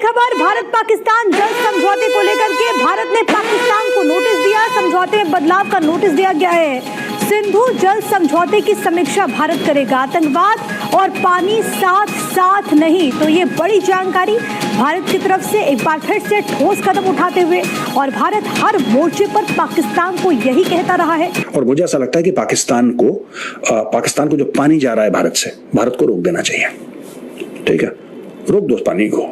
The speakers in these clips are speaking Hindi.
खबर भारत पाकिस्तान जल समझौते को लेकर के भारत ने पाकिस्तान को नोटिस दिया। समझौते में बदलाव का नोटिस दिया गया है। सिंधु जल समझौते की समीक्षा भारत करेगा। आतंकवाद और पानी साथ साथ नहीं, तो ये बड़ी जानकारी भारत की तरफ से एक बार फिर से ठोस कदम उठाते हुए, और भारत हर मोर्चे पर पाकिस्तान को यही कहता रहा है। और मुझे ऐसा लगता है कि पाकिस्तान को जो पानी जा रहा है भारत से, भारत को रोक देना चाहिए। ठीक है, रोक दो उस पानी को।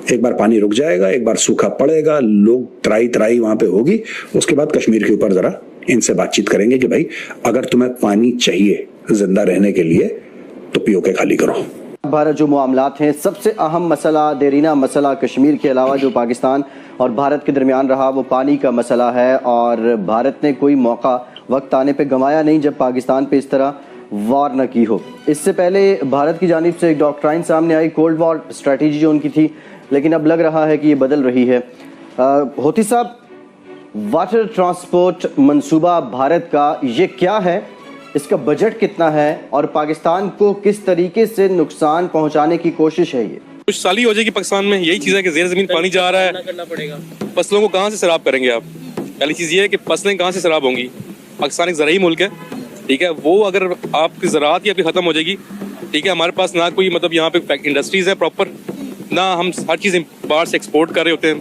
एक बार पानी रुक जाएगा, एक बार सूखा पड़ेगा, लोग त्राई वहां पे होगी, उसके बाद कश्मीर के ऊपर जरा इनसे बातचीत करेंगे कि भाई अगर तुम्हें पानी चाहिए जिंदा रहने के लिए तो पियो के खाली करो। भारत जो मामलात हैं, सबसे अहम मसला, देरीना मसला कश्मीर के अलावा जो पाकिस्तान और भारत के दरमियान रहा, वो पानी का मसला है। और भारत ने कोई मौका वक्त आने पे गंवाया नहीं जब पाकिस्तान पे इस तरह वार न की हो। इससे पहले भारत की जानिब से एक डॉक्ट्राइन सामने आई, कोल्ड वॉर स्ट्रेटेजी जो उनकी थी, लेकिन अब लग रहा है कि ये बदल रही है। होती साहब, वाटर ट्रांसपोर्ट मंसूबा भारत का ये क्या है, इसका बजट कितना है और पाकिस्तान को किस तरीके से नुकसान पहुंचाने की कोशिश है? ये कुछ साल ही हो जाएगी पाकिस्तान में यही चीज़ है कि ज़ेर ज़मीन पानी जा रहा है, फसलों को कहाँ से सैराब करेंगे आप? पहली चीज़ ये है कि फसलें कहाँ से सैराब होंगी? पाकिस्तान एक ज़राई मुल्क है, ठीक है, वो अगर आपकी ज़राअत ही आपकी ख़त्म हो जाएगी, ठीक है, हमारे पास ना कोई मतलब यहाँ पे इंडस्ट्रीज़ है प्रॉपर, ना हम हर चीज़ बाहर से एक्सपोर्ट कर रहे होते हैं,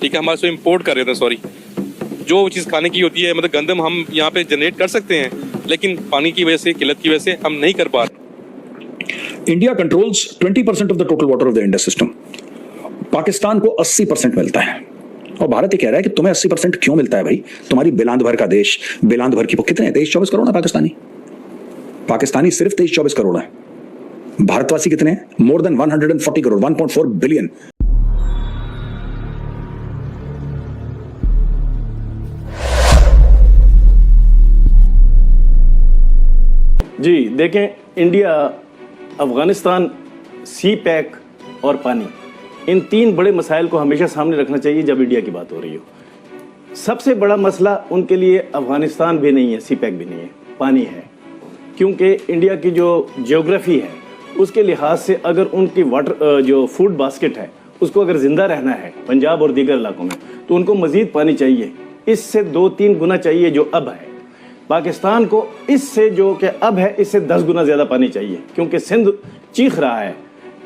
ठीक है, हमारे से इम्पोर्ट कर रहे होते हैं, सॉरी, जो चीज़ खाने की होती है, मतलब गंदम हम यहाँ पे जनरेट कर सकते हैं, लेकिन पानी की वजह से, किल्लत की वजह से हम नहीं कर पा रहे। India controls 20% of the total water of the Indus system. Pakistan को 80% मिलता है, और भारत ये कह रहा है कि तुम्हें 80% क्यों मिलता है भाई? तुम्हारी बेलांद भर का देश, बेलांद भर की कितने हैं? 23-24 करोड़ है पाकिस्तानी सिर्फ 23-24 करोड़ है। भारतवासी कितने हैं? More than 140 crore, 1.4 billion. जी देखें, इंडिया, अफगानिस्तान, सी पैक और पानी, इन तीन बड़े मसाइल को हमेशा सामने रखना चाहिए जब इंडिया की बात हो रही हो। सबसे बड़ा मसला उनके लिए अफगानिस्तान भी नहीं है, सी पैक भी नहीं है, पानी है। क्योंकि इंडिया की जो ज्योग्राफी है उसके लिहाज से अगर उनकी वाटर जो फूड बास्केट है उसको अगर ज़िंदा रहना है पंजाब और दीगर इलाकों में, तो उनको मज़ीद पानी चाहिए, इससे 2-3 गुना चाहिए जो अब है। पाकिस्तान को इससे जो कि अब है इससे 10 गुना ज़्यादा पानी चाहिए, क्योंकि सिंध चीख रहा है,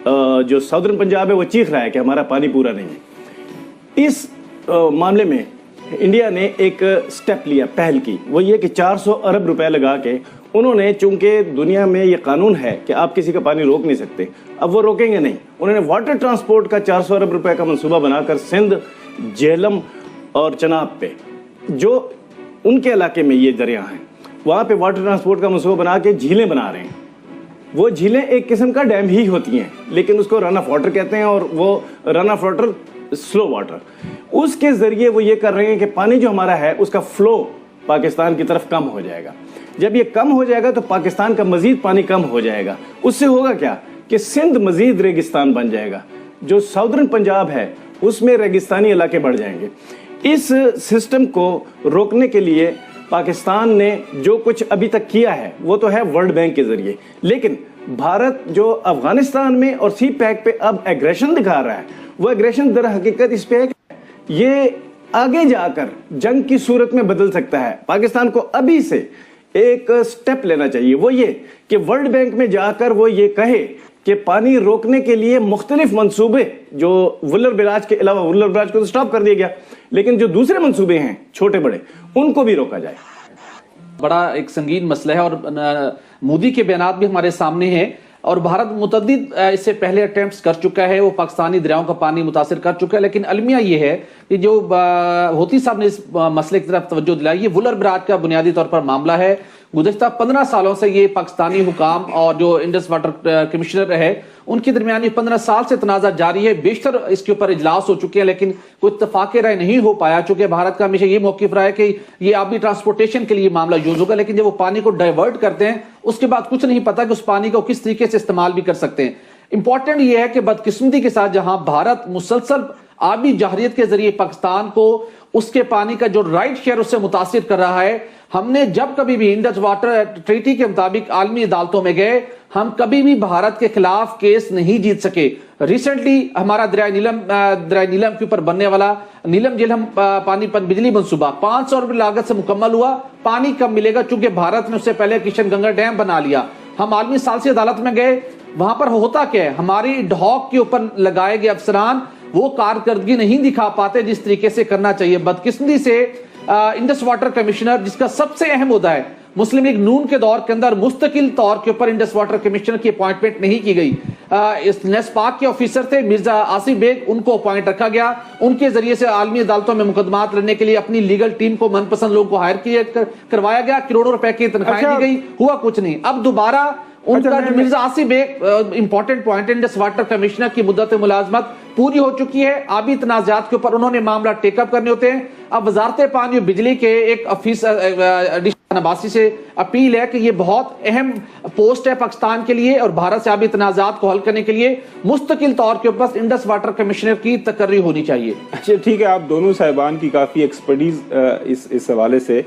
जो साउदर्न पंजाब है वो चीख रहा है कि हमारा पानी पूरा नहीं है। इस मामले में इंडिया ने एक स्टेप लिया, पहल की, वो ये कि 400 अरब रुपए लगा के उन्होंने, चूंकि दुनिया में ये कानून है कि आप किसी का पानी रोक नहीं सकते, अब वो रोकेंगे नहीं, उन्होंने वाटर ट्रांसपोर्ट का 400 अरब रुपए का मंसूबा बनाकर सिंध, झेलम और चनाब पे, जो उनके इलाके में ये दरिया हैं, वहाँ पे वाटर ट्रांसपोर्ट का मंसूबा बना के झीलें बना रहे हैं। वो झीलें एक किस्म का डैम ही होती हैं, लेकिन उसको रन ऑफ वाटर कहते हैं, और वो run of water slow water, उसके ज़रिए वो ये कर रहे हैं कि पानी जो हमारा है उसका फ्लो पाकिस्तान की तरफ कम हो जाएगा। जब ये कम हो जाएगा तो पाकिस्तान का मज़ीद पानी कम हो जाएगा। उससे होगा क्या कि सिंध मज़ीद रेगिस्तान बन जाएगा, जो साउदर्न पंजाब है उसमें रेगिस्तानी इलाके बढ़ जाएंगे। इस सिस्टम को रोकने के लिए पाकिस्तान ने जो कुछ अभी तक किया है वो तो है वर्ल्ड बैंक के ज़रिए, लेकिन भारत जो अफगानिस्तान में और सी पैक पे अब एग्रेशन दिखा रहा है, वो एग्रेशन दर हकीकत इस पे है कि ये आगे जाकर जंग की सूरत में बदल सकता है। पाकिस्तान को अभी से एक स्टेप लेना चाहिए, वो ये कि वर्ल्ड बैंक में जाकर वो ये कहे कि पानी रोकने के लिए मुख्तलिफ मंसूबे, जो वुलर बराज के अलावा, वुलर बराज को तो स्टॉप कर दिया गया, लेकिन जो दूसरे मंसूबे हैं छोटे बड़े, उनको भी रोका जाए। बड़ा एक संगीन मसला है, और मोदी के बयान भी हमारे सामने हैं, और भारत मुतअद्दिद इससे पहले अटेम्प्ट्स कर चुका है, वो पाकिस्तानी दरियाओं का पानी मुतासिर कर चुका है। लेकिन अलमिया ये है कि जो होती साहब ने इस मसले की तरफ तवज्जो दिलाई, ये वुलर बराज का बुनियादी तौर पर मामला है। गुज़श्ता 15 सालों से ये पाकिस्तानी हुकाम और जो इंडस वाटर कमिश्नर है उनके दरमियान 15 साल से तनाज़ा जारी है। बेशतर इसके ऊपर इजलास हो चुके हैं, लेकिन कोई इत्तफाक़ राय नहीं हो पाया, चूंकि भारत का हमेशा ये मौक़िफ़ रहा है कि ये आबी ट्रांसपोर्टेशन के लिए मामला यूज होगा, लेकिन जब वो पानी को डाइवर्ट करते हैं उसके बाद कुछ नहीं पता कि उस पानी को किस तरीके से इस्तेमाल भी कर सकते हैं। इंपॉर्टेंट ये है कि बदकिस्मती के साथ जहां भारत मुसलसल आबी जहरियत के जरिए पाकिस्तान को उसके पानी का जो राइट शेयर उससे मुतासिर कर रहा है। हमने जब कभी भी इंडस वाटर ट्रीटी के मुताबिक आलमी अदालतों में गए, हम कभी भी भारत के खिलाफ केस नहीं जीत सके। रिसेंटली हमारा दरिया नीलम के ऊपर बनने वाला नीलम झेलम पानीपत बिजली मंसूबा 500 रुपए लागत से मुकम्मल हुआ। पानी कब मिलेगा? चूंकि भारत ने उससे पहले किशनगंगा डैम बना लिया। हम आलमी सालिसी अदालत में गए, वहां पर होता क्या है, हमारी ढौक के ऊपर लगाए गए अफसरान वो कारकर्दगी नहीं दिखा पाते जिस तरीके से करना चाहिए। बदकिस्मती से इंडस वाटर कमिश्नर, जिसका सबसे अहम होता है, मुस्लिम लीग नून के दौर के अंदर मुस्तकिल तौर के ऊपर इंडस वाटर कमिश्नर की अपॉइंटमेंट नहीं की गई। इस नेस्पाक के ऑफिसर थे मिर्जा आसिफ बेग, उनको अपॉइंट रखा गया। उनके जरिए से आलमी अदालतों में मुकदमात लड़ने के लिए अपनी लीगल टीम को मनपसंद लोगों को हायर करवाया गया। करोड़ों रुपए की तनख्वाहें दी गई, हुआ कुछ नहीं। अब दोबारा उनका Mirza Asif Baig, important point, Indus water commissioner की मुद्दत मुलाजमत पूरी हो चुकी है। आबी तनाज़ात के ऊपर उन्होंने मामला टेकअप करने होते हैं। अब वजारत पानी और बिजली के एक ऑफिसर नबासी से अपील है कि ये बहुत अहम पोस्ट है पाकिस्तान के लिए और भारत से आबी तनाज़ात को हल करने के लिए मुस्तकिल तौर के ऊपर इंडस वाटर कमिश्नर की तकर्री होनी चाहिए। अच्छा ठीक है, आप दोनों साहिबान की काफ़ी एक्सपर्टीज इस हवाले से,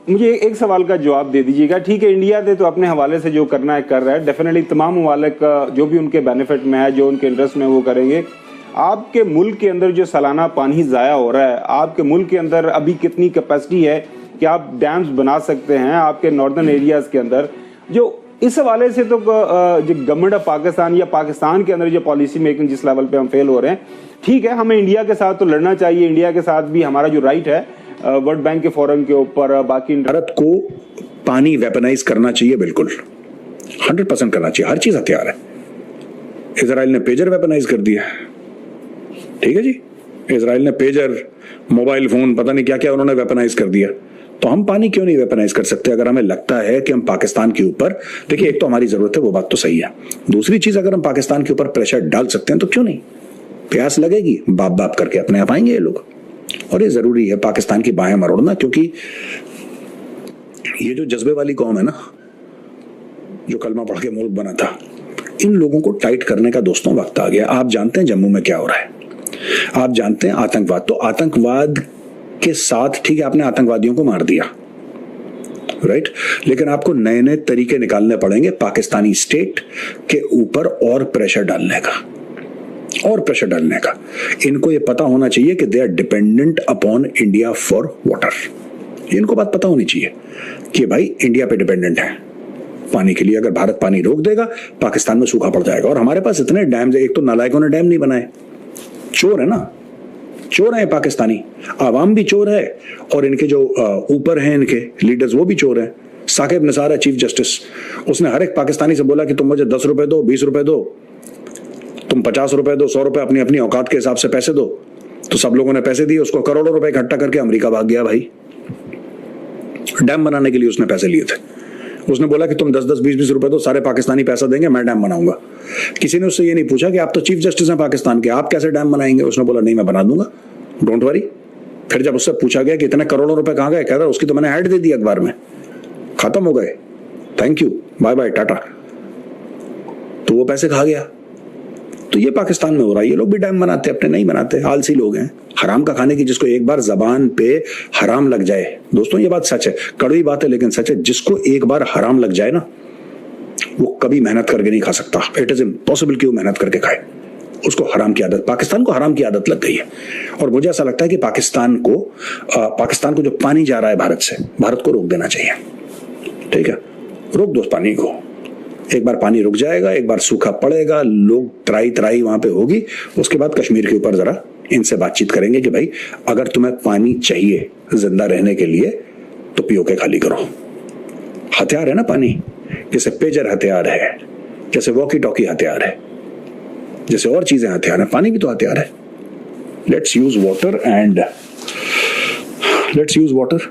मुझे एक सवाल का जवाब दे दीजिएगा। ठीक है, इंडिया ने तो अपने हवाले से जो करना है कर रहा है, डेफिनेटली तमाम ममालिक का जो भी उनके बेनिफिट में है, जो उनके इंटरेस्ट में वो करेंगे। आपके मुल्क के अंदर जो सालाना पानी ज़ाया हो रहा है, आपके मुल्क के अंदर अभी कितनी कैपेसिटी है कि आप डैम्स बना सकते हैं आपके नॉर्दर्न एरियाज़ के अंदर? जो इस हवाले से तो जो गवर्नमेंट ऑफ पाकिस्तान या पाकिस्तान के अंदर जो पॉलिसी मेकिंग जिस लेवल पे हम फेल हो रहे हैं, ठीक है, हमें इंडिया के साथ तो लड़ना चाहिए, इंडिया के साथ भी हमारा जो राइट है वर्ल्ड बैंक के फोरम के ऊपर, बाकी भारत को पानी वेपनाइज करना चाहिए, बिल्कुल 100% करना चाहिए। हर चीज हथियार है। इजराइल ने पेजर वेपनाइज कर दिया, ठीक है जी, इजराइल ने पेजर, मोबाइल फोन, पता नहीं क्या क्या उन्होंने वेपनाइज कर दिया। तो हम पानी क्यों नहीं वेपनाइज कर सकते? अगर हमें लगता है कि हम पाकिस्तान के ऊपर, देखिए एक तो हमारी जरूरत है, वो बात तो सही है। दूसरी चीज, अगर हम पाकिस्तान के ऊपर प्रेशर डाल सकते हैं तो क्यों नहीं? प्यास लगेगी, बाप बाप करके अपने आप आएंगे ये लोग। और ये जरूरी है पाकिस्तान की बाहें मरोड़ना, क्योंकि ये जो जज्बे वाली कौम है ना, जो कलमा पढ़ के मुल्क बना था, इन लोगों को टाइट करने का दोस्तों वक्त आ गया। आप जानते हैं जम्मू में क्या हो रहा है, आप जानते हैं आतंकवाद, तो आतंकवाद के साथ, ठीक है, आपने आतंकवादियों को मार दिया, राइट, लेकिन आपको नए नए तरीके निकालने पड़ेंगे पाकिस्तानी स्टेट के ऊपर और प्रेशर डालने का, और प्रेशर डालने का। इनको ये पता होना चाहिए कि they are dependent upon India for water. इनको बात पता होनी चाहिए कि भाई इंडिया पे डिपेंडेंट है पानी के लिए। अगर भारत पानी रोक देगा, पाकिस्तान में सूखा पड़ जाएगा। और हमारे पास इतने डैम, एक तो नालायकों ने डैम नहीं बनाए, चोर है ना, चोर है पाकिस्तानी, आवाम भी चोर है, और इनके जो ऊपर हैं इनके लीडर्स वो भी चोर हैं। साकिब निसार है चीफ जस्टिस, उसने हर एक पाकिस्तानी से बोला कि तुम मुझे 10 रुपए दो, 20 रुपए दो, तुम 50 रुपए दो, 100 रुपए, अपनी अपनी औकात के हिसाब से पैसे दो। तो सब लोगों ने पैसे दिए, उसको करोड़ों रुपए इकट्ठा करके अमेरिका भाग गया भाई। डैम बनाने के लिए उसने पैसे लिए थे। उसने बोला कि तुम 10-10, 20-20 रुपए दो, सारे पाकिस्तानी पैसा देंगे, मैं डैम बनाऊंगा। किसी ने उससे ये नहीं पूछा कि आप तो चीफ जस्टिस हैं पाकिस्तान के, आप कैसे डैम बनाएंगे? उसने बोला नहीं, मैं बना दूंगा, डोंट वरी। फिर जब उससे पूछा गया कि इतने करोड़ों रुपए कहां गए, कह रहा उसकी तो मैंने ऐड दे दी अखबार में, खत्म हो गए, thank you, bye bye, tata. तो वो पैसे खा गया। तो ये पाकिस्तान में हो रहा है। ये लोग भी डैम बनाते, अपने नहीं बनाते, आलसी लोग हैं। हराम का खाने की, जिसको एक बार जबान पे हराम लग जाए, दोस्तों ये बात सच है, कड़वी बात है लेकिन सच है, जिसको एक बार हराम लग जाए ना, वो कभी मेहनत करके नहीं खा सकता। इट इज इम्पॉसिबल कि वो मेहनत करके खाए, उसको हराम की आदत, पाकिस्तान को हराम की आदत लग गई है। और मुझे ऐसा लगता है कि पाकिस्तान को जो पानी जा रहा है भारत से, भारत को रोक देना चाहिए, ठीक है, रोक दो उस पानी को। एक बार पानी रुक जाएगा, एक बार सूखा पड़ेगा, लोग त्राई वहां पे होगी, उसके बाद कश्मीर के ऊपर जरा इनसे बातचीत करेंगे कि भाई अगर तुम्हें पानी चाहिए जिंदा रहने के लिए तो पियो के खाली करो। हथियार है ना पानी, जैसे पेजर हथियार है, जैसे वॉकी टॉकी हथियार है, जैसे और चीजें हथियार है, पानी भी तो हथियार है। Let's use water and let's use water